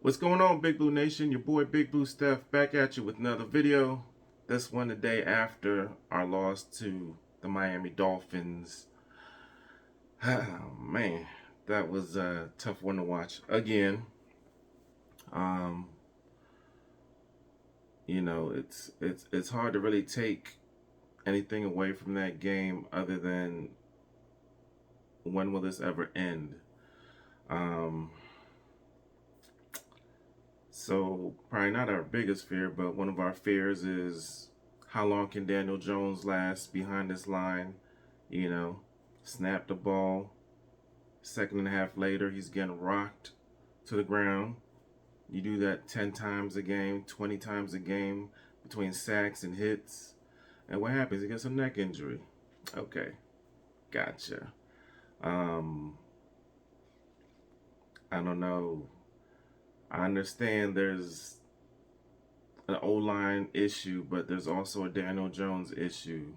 What's going on, Big Blue Nation? Your boy Big Blue Steph back at you with another video. This one the day after our loss to the Miami Dolphins. Oh, man, that was a tough one to watch again. Um, it's hard to really take anything away from that game other than when will this ever end? Um, So probably not our biggest fear, but one of our fears is how long can Daniel Jones last behind this line? You know, snap the ball. Second and a half later, he's getting rocked to the ground. You do that 10 times a game, 20 times a game between sacks and hits. And what happens? He gets a neck injury. Okay, gotcha. Um, I don't know. I understand there's an O-line issue, but there's also a Daniel Jones issue.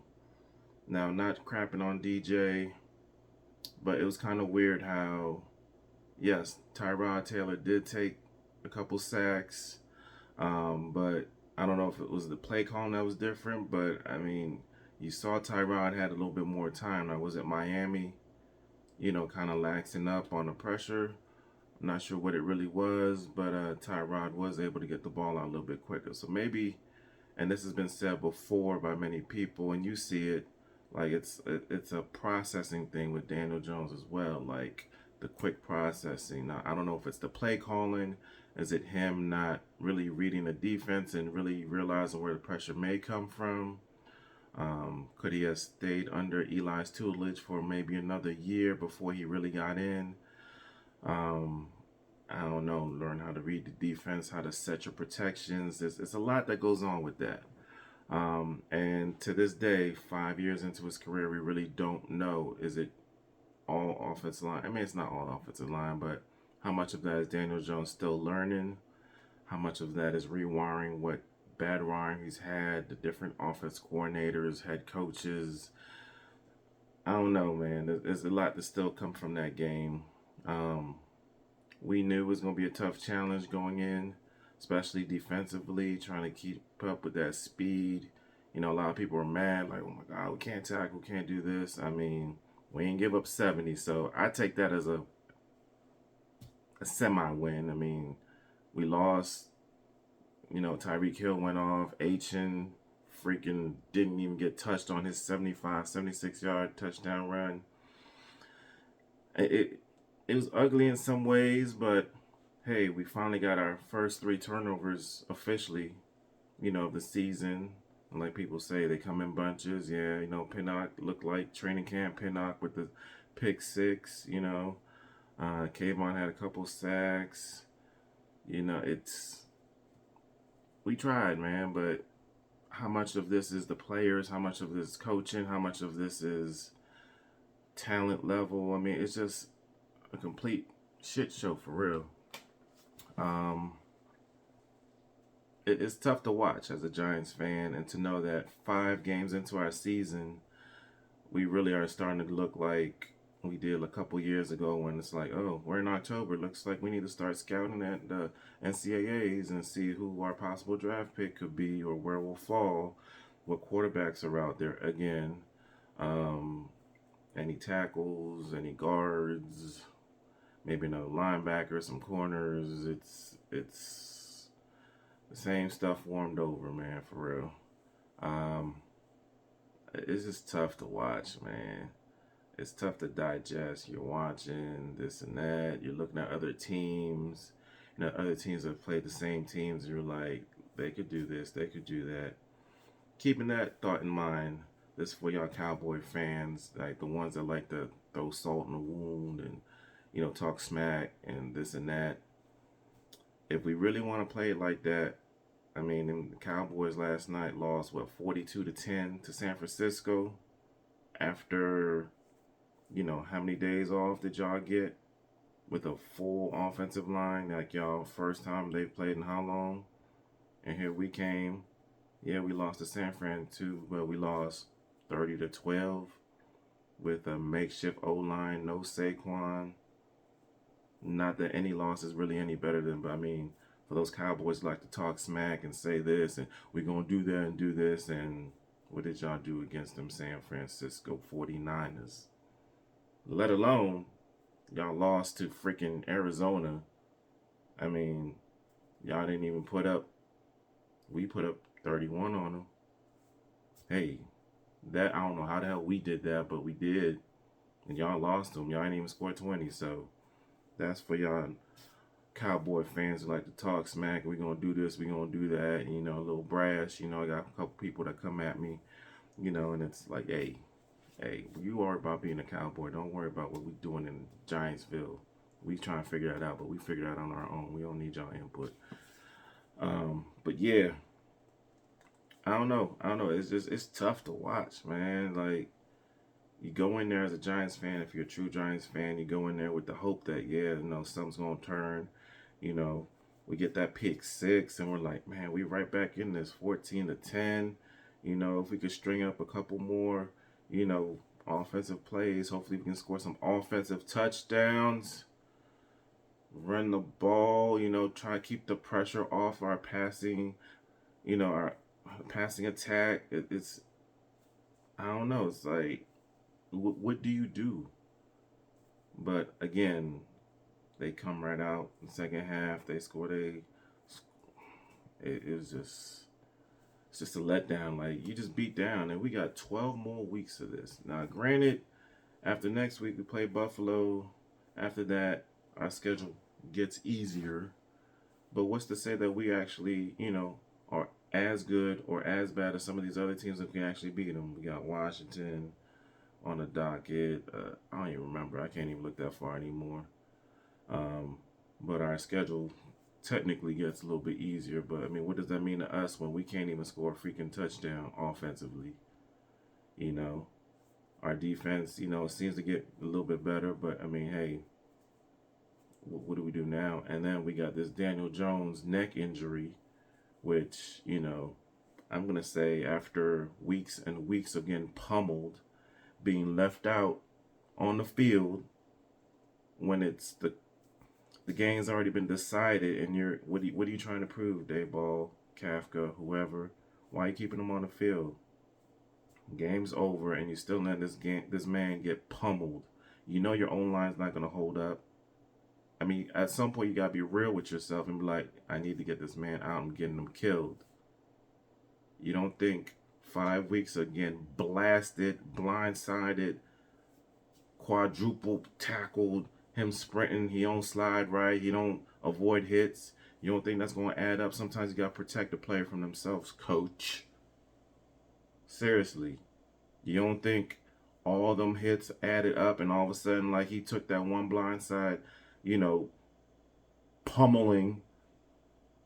Now, not crapping on DJ, but it was kind of weird how, yes, Tyrod Taylor did take a couple sacks, but I don't know if it was the play calling that was different, but I mean, you saw Tyrod had a little bit more time. Now, was it Miami, kind of laxing up on the pressure? I'm not sure what it really was, but Tyrod was able to get the ball out a little bit quicker. So maybe, and this has been said before by many people, and you see it, like it's a processing thing with Daniel Jones as well, like the quick processing. Now, I don't know if it's the play calling, is it him not really reading the defense and really realizing where the pressure may come from? Could he have stayed under Eli's tutelage for maybe another year before he really got in? Um, I don't know, learn how to read the defense, how to set your protections. It's a lot that goes on with that. And to this day, 5 years into his career, we really don't know, is it all offensive line? I mean, it's not all offensive line, but how much of that is Daniel Jones still learning? How much of that is rewiring what bad wiring he's had, the different offense coordinators, head coaches? I don't know, man. There's a lot to still come from that game. Um, we knew it was going to be a tough challenge going in, especially defensively, trying to keep up with that speed. A lot of people were mad, like, oh my God, we can't tackle, we can't do this. I mean, we didn't give up 70, so I take that as a semi-win. I mean, we lost, Tyreek Hill went off, Achin freaking didn't even get touched on his 75, 76-yard touchdown run. It, it was ugly in some ways, but hey, we finally got our first three turnovers officially, of the season. And like people say, they come in bunches. Yeah, Pinnock looked like training camp Pinnock with the pick six. Kayvon had a couple sacks. It's we tried, man, but how much of this is the players? How much of this is coaching? How much of this is talent level? I mean, it's just a complete shit show for real. Um, it's tough to watch as a Giants fan and to know that 5 games into our season, we really are starting to look like we did a couple years ago when it's like, oh, we're in October. Looks like we need to start scouting at the NCAAs and see who our possible draft pick could be or where we'll fall, what quarterbacks are out there again, um, any tackles, any guards, maybe another linebacker, some corners. It's the same stuff warmed over, man, for real. Um, it's just tough to watch, man. It's tough to digest. You're watching this and that. You're looking at other teams. Other teams have played the same teams. You're like, they could do this, they could do that. Keeping that thought in mind, this is for y'all Cowboy fans, like the ones that like to throw salt in the wound and, talk smack and this and that. If we really want to play it like that, I mean, the Cowboys last night lost, 42-10 to San Francisco after, how many days off did y'all get with a full offensive line? Like, y'all, first time they played in how long? And here we came. Yeah, we lost to San Fran too, but we lost 30-12 with a makeshift O-line, no Saquon. Not that any loss is really any better than, but I mean, for those Cowboys like to talk smack and say this and we're gonna do that and do this, and what did y'all do against them San Francisco 49ers? Let alone y'all lost to freaking Arizona. I mean, y'all didn't even put up. We put up 31 on them. Hey, that I don't know how the hell we did that, but we did, and y'all lost them. Y'all ain't even scored 20, so that's for y'all Cowboy fans who like to talk smack. We gonna do this, we gonna do that. You know, a little brash. You know, I got a couple people that come at me. You know, and it's like, hey, you worry about being a Cowboy. Don't worry about what we doing in Giantsville. We trying to figure that out, but we figure it out on our own. We don't need y'all input. But yeah, I don't know. It's tough to watch, man. Like, you go in there as a Giants fan. If you're a true Giants fan, you go in there with the hope that, yeah, you know, something's gonna turn. You know, we get that pick six, and we're like, man, we right back in this 14-10. You know, if we could string up a couple more, you know, offensive plays, hopefully we can score some offensive touchdowns, run the ball, you know, try to keep the pressure off our passing, you know, our passing attack. It's, I don't know, it's like, what do you do? But again, they come right out in the second half. They scored it was just, it's just a letdown. Like, you just beat down, and we got 12 more weeks of this. Now, granted, after next week we play Buffalo. After that, our schedule gets easier. But what's to say that we actually, you know, are as good or as bad as some of these other teams that can actually beat them? We got Washington on the docket. I don't even remember. I can't even look that far anymore. But our schedule technically gets a little bit easier. But I mean, what does that mean to us when we can't even score a freaking touchdown offensively? You know, our defense, you know, seems to get a little bit better. But I mean, hey, what do we do now? And then we got this Daniel Jones neck injury, which, you know, I'm going to say after weeks and weeks of getting pummeled, being left out on the field when it's the game's already been decided, and you're what are you trying to prove, Dayball, Kafka, whoever? Why are you keeping him on the field? Game's over, and you still let this man get pummeled. You know your own line's not going to hold up. I mean, at some point you gotta be real with yourself and be like, I need to get this man out. I'm getting him killed. You don't think 5 weeks again, blasted, blindsided, quadruple tackled, him sprinting, he don't slide right, he don't avoid hits. You don't think that's gonna add up? Sometimes you gotta protect the player from themselves, coach. Seriously. You don't think all them hits added up and all of a sudden, like, he took that one blindside, you know, pummeling,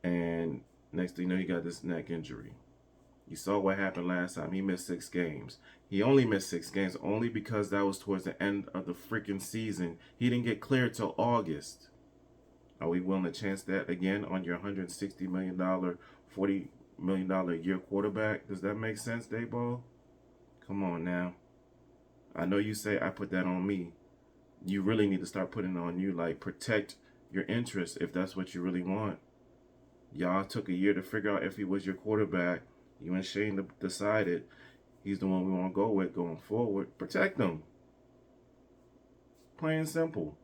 and next thing you know, he got this neck injury. You saw what happened last time. He missed 6 games. He only missed 6 games only because that was towards the end of the freaking season. He didn't get cleared till August. Are we willing to chance that again on your $160 million, $40 million a year quarterback? Does that make sense, Dayball? Come on now. I know you say I put that on me. You really need to start putting it on you. Like, protect your interests if that's what you really want. Y'all took a year to figure out if he was your quarterback. You and Shane decided he's the one we want to go with going forward. Protect him. Plain and simple.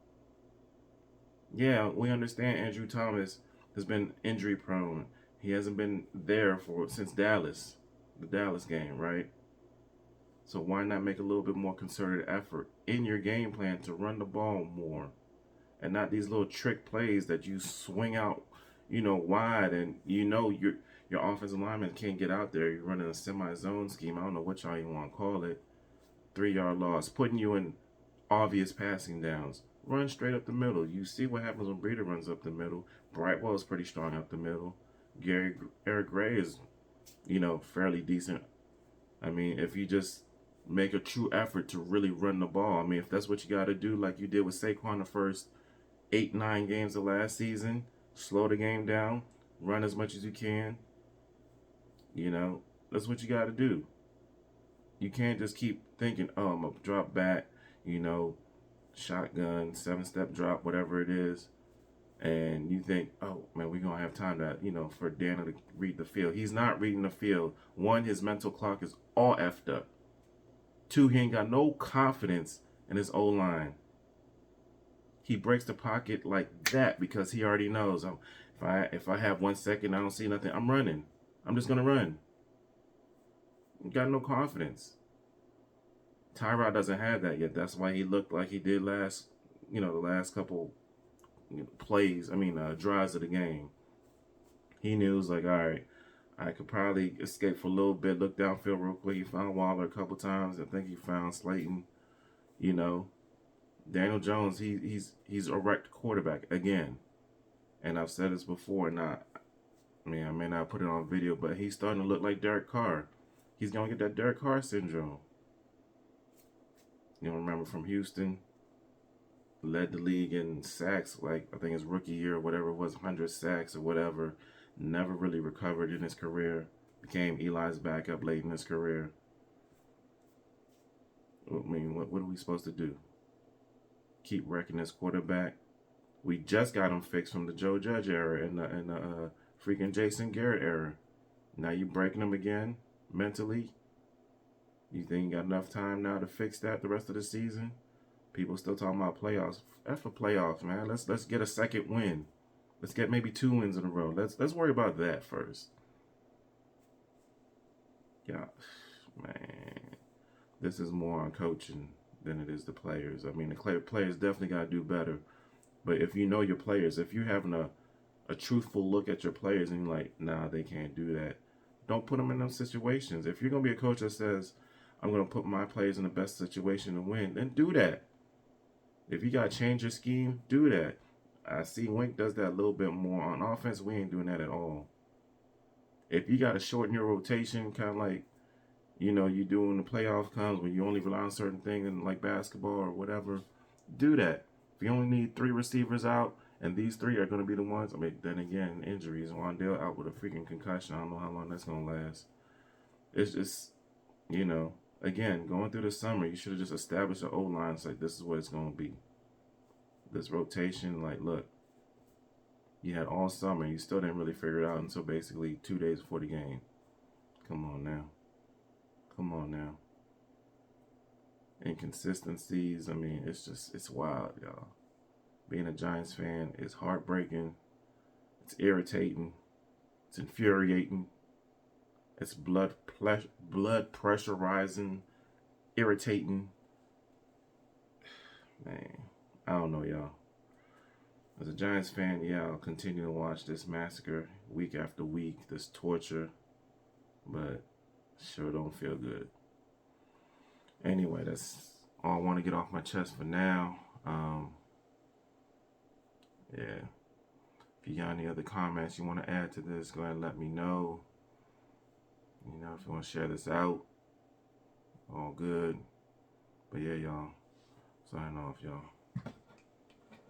Yeah, we understand Andrew Thomas has been injury prone. He hasn't been there since Dallas, the Dallas game, right? So why not make a little bit more concerted effort in your game plan to run the ball more, and not these little trick plays that you swing out, you know, wide, and you know your offensive lineman can't get out there. You're running a semi-zone scheme. I don't know what y'all even want to call it. 3-yard loss, putting you in obvious passing downs. Run straight up the middle. You see what happens when Breida runs up the middle. Brightwell is pretty strong up the middle. Eric Gray is, you know, fairly decent. I mean, if you just make a true effort to really run the ball. I mean, if that's what you got to do, like you did with Saquon the first 8-9 games of last season, slow the game down, run as much as you can. You know, that's what you got to do. You can't just keep thinking, oh, I'm going to drop back, you know, shotgun, 7-step drop, whatever it is, and you think, oh man, we're gonna have time to, for Daniel to read the field. He's not reading the field. One, his mental clock is all effed up. Two, he ain't got no confidence in his O line. He breaks the pocket like that because he already knows, if I have 1 second, I don't see nothing, I'm running. I'm just gonna run. He got no confidence. Tyrod doesn't have that yet. That's why he looked like he did the last couple drives of the game. He knew, it was like, all right, I could probably escape for a little bit, look downfield real quick. He found Waller a couple times. I think he found Slayton. Daniel Jones, he's a wrecked quarterback again. And I've said this before, I may not put it on video, but he's starting to look like Derek Carr. He's going to get that Derek Carr syndrome. Remember from Houston, led the league in sacks, like I think his rookie year or whatever it was, 100 sacks or whatever. Never really recovered in his career. Became Eli's backup late in his career. What are we supposed to do? Keep wrecking this quarterback? We just got him fixed from the Joe Judge era and the freaking Jason Garrett era. Now you breaking him again mentally? You think you got enough time now to fix that the rest of the season? People still talking about playoffs. F for playoffs, man. Let's get a second win. Let's get maybe 2 wins in a row. Let's worry about that first. Yeah, man. This is more on coaching than it is the players. I mean, the players definitely got to do better. But if you know your players, if you're having a truthful look at your players and you're like, nah, they can't do that, don't put them in those situations. If you're going to be a coach that says, I'm going to put my players in the best situation to win, then do that. If you got to change your scheme, do that. I see Wink does that a little bit more. On offense, we ain't doing that at all. If you got to shorten your rotation, kind of like, you do when the playoff comes, when you only rely on certain things in like basketball or whatever, do that. If you only need 3 receivers out, and these 3 are going to be the ones, then again, injuries. Wandale out with a freaking concussion. I don't know how long that's going to last. It's just, again, going through the summer, you should have just established an O-line. It's like, this is what it's going to be. This rotation, like, look, you had all summer. You still didn't really figure it out until basically 2 days before the game. Come on now. Inconsistencies, it's wild, y'all. Being a Giants fan is heartbreaking. It's irritating. It's infuriating. It's blood pressurizing, irritating. Man, I don't know, y'all. As a Giants fan, yeah, I'll continue to watch this massacre week after week, this torture, but sure don't feel good. Anyway, that's all I want to get off my chest for now. Yeah. If you got any other comments you want to add to this, go ahead and let me know. If you want to share this out, all good. But yeah, y'all, sign off, y'all.